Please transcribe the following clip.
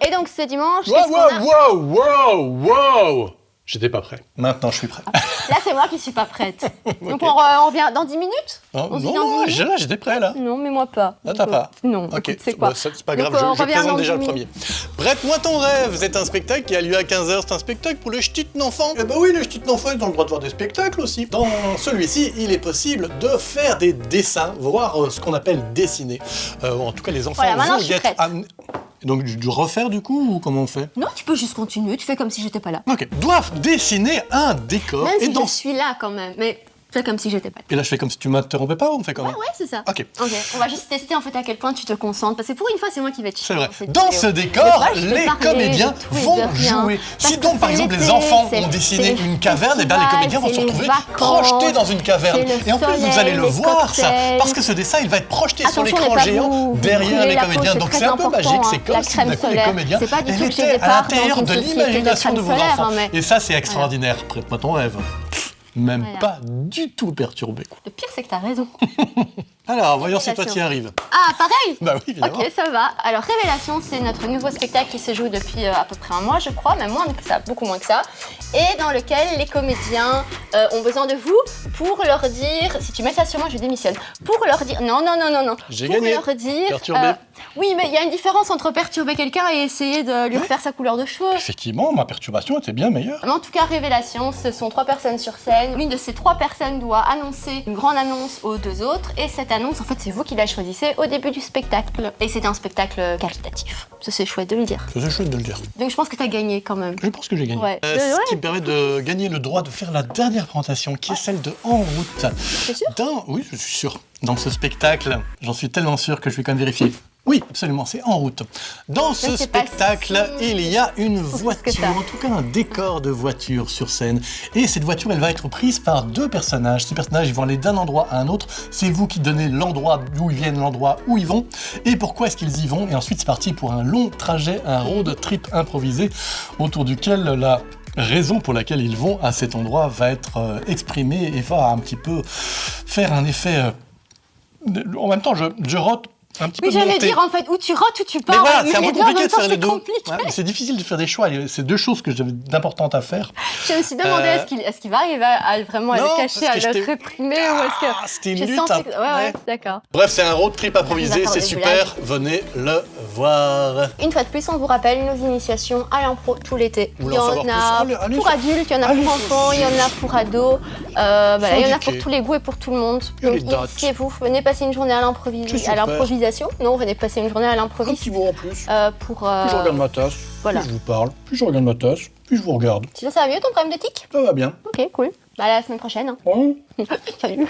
Et donc ce dimanche, qu'est-ce qu'on a? Wow. J'étais pas prêt. Maintenant, je suis prêt. Là, c'est moi qui suis pas prête. Okay. Donc on revient dans 10 minutes? Non, j'étais prêt là. Non, mais moi pas. Ah, t'as pas? Non, ok, c'est quoi? C'est pas grave, je présente déjà le premier. Prête-moi ton rêve, c'est un spectacle qui a lieu à 15h, c'est un spectacle pour les ch'tites d'enfants. Eh ben oui, les ch'tites d'enfants, ils ont le droit de voir des spectacles aussi. Dans celui-ci, il est possible de faire des dessins, voire ce qu'on appelle dessiner. En tout cas, les enfants vont y être amenés. Donc, du refaire du coup, ou comment on fait? Non, tu peux juste continuer, tu fais comme si j'étais pas là. Ok, doivent dessiner un décor. Même si je suis là quand même, mais fais comme si j'étais pas là. Et là, je fais comme si tu m'interrompais pas, ou on fait comment? Ouais, c'est ça. Ok. On va juste tester en fait à quel point tu te concentres, parce que pour une fois, c'est moi qui vais te C'est vrai. Dans ce décor, les comédiens vont jouer. Si donc, par exemple, les enfants ont dessiné une caverne, et bien les comédiens vont se retrouver projetés dans une caverne. Et en plus, vous allez le voir, ça, parce que ce dessin, il va être projeté sur l'écran géant derrière les comédiens. Donc c'est un peu magique, c'est comme si d'un coup les comédiens étaient à l'intérieur de l'imagination de vos enfants. Et ça, c'est extraordinaire. Prête-moi ton rêve. Même pas du tout perturbé. Le pire, c'est que t'as raison. Alors, voyons si toi t'y arrives. Ah, pareil? Bah oui, évidemment. Ok, ça va. Alors, Révélation, c'est notre nouveau spectacle qui se joue depuis à peu près un mois, je crois, même moins que ça, beaucoup moins que ça, et dans lequel les comédiens ont besoin de vous pour leur dire... Si tu mets ça sur moi, je démissionne. Pour leur dire... Non. J'ai gagné. Pour leur dire... Perturbé. Oui, mais il y a une différence entre perturber quelqu'un et essayer de lui refaire sa couleur de cheveux. Effectivement, ma perturbation était bien meilleure. Mais en tout cas, Révélation, ce sont 3 personnes sur scène. L'une de ces 3 personnes doit annoncer une grande annonce aux 2 autres. Et cette annonce, en fait, c'est vous qui la choisissez au début du spectacle. Et c'est un spectacle caritatif. Ça, c'est chouette de le dire. C'est chouette de le dire. Donc je pense que t'as gagné quand même. Je pense que j'ai gagné. Ouais. Ce qui me permet de gagner le droit de faire la dernière présentation, qui est celle de En route. T'es sûr? Oui, je suis sûr. Dans ce spectacle, j'en suis tellement sûr que je vais quand même vérifier. Oui, absolument, c'est En route. Dans ce spectacle, il y a une voiture, en tout cas un décor de voiture sur scène. Et cette voiture, elle va être prise par 2 personnages. Ces personnages, ils vont aller d'un endroit à un autre. C'est vous qui donnez l'endroit d'où ils viennent, l'endroit où ils vont, et pourquoi est-ce qu'ils y vont. Et ensuite, c'est parti pour un long trajet, un road trip improvisé, autour duquel la raison pour laquelle ils vont à cet endroit va être exprimée et va un petit peu faire un effet... En même temps, je rote un petit peu. Oui, j'allais dire en fait, où tu rotes, où tu parles. Mais voilà, c'est un peu compliqué de faire les deux. Ouais, c'est difficile de faire des choix. C'est 2 choses que j'avais d'importantes à faire. Je me suis demandé, est-ce qu'il va arriver à vraiment le cacher, à le réprimer, ou est-ce que... C'était une lutte. Ouais, d'accord. Bref, c'est un road trip improvisé, c'est super. Venez le voir. Une fois de plus, on vous rappelle nos initiations à l'impro tout l'été. Il y en a pour adultes, il y en a pour enfants, il y en a pour ados. Il y en a pour tous les goûts et pour tout le monde. Donc, initiez-vous, venez passer une journée à l'improvisation. Non, venez passer une journée à l'improviste. Un petit mot en plus. Plus je regarde ma tasse, voilà. Puis je vous parle, puis je regarde ma tasse, puis je vous regarde. Sinon, ça va mieux ton problème de tic? Ça va bien. Ok, cool. Bah, à la semaine prochaine. Ouais. Salut.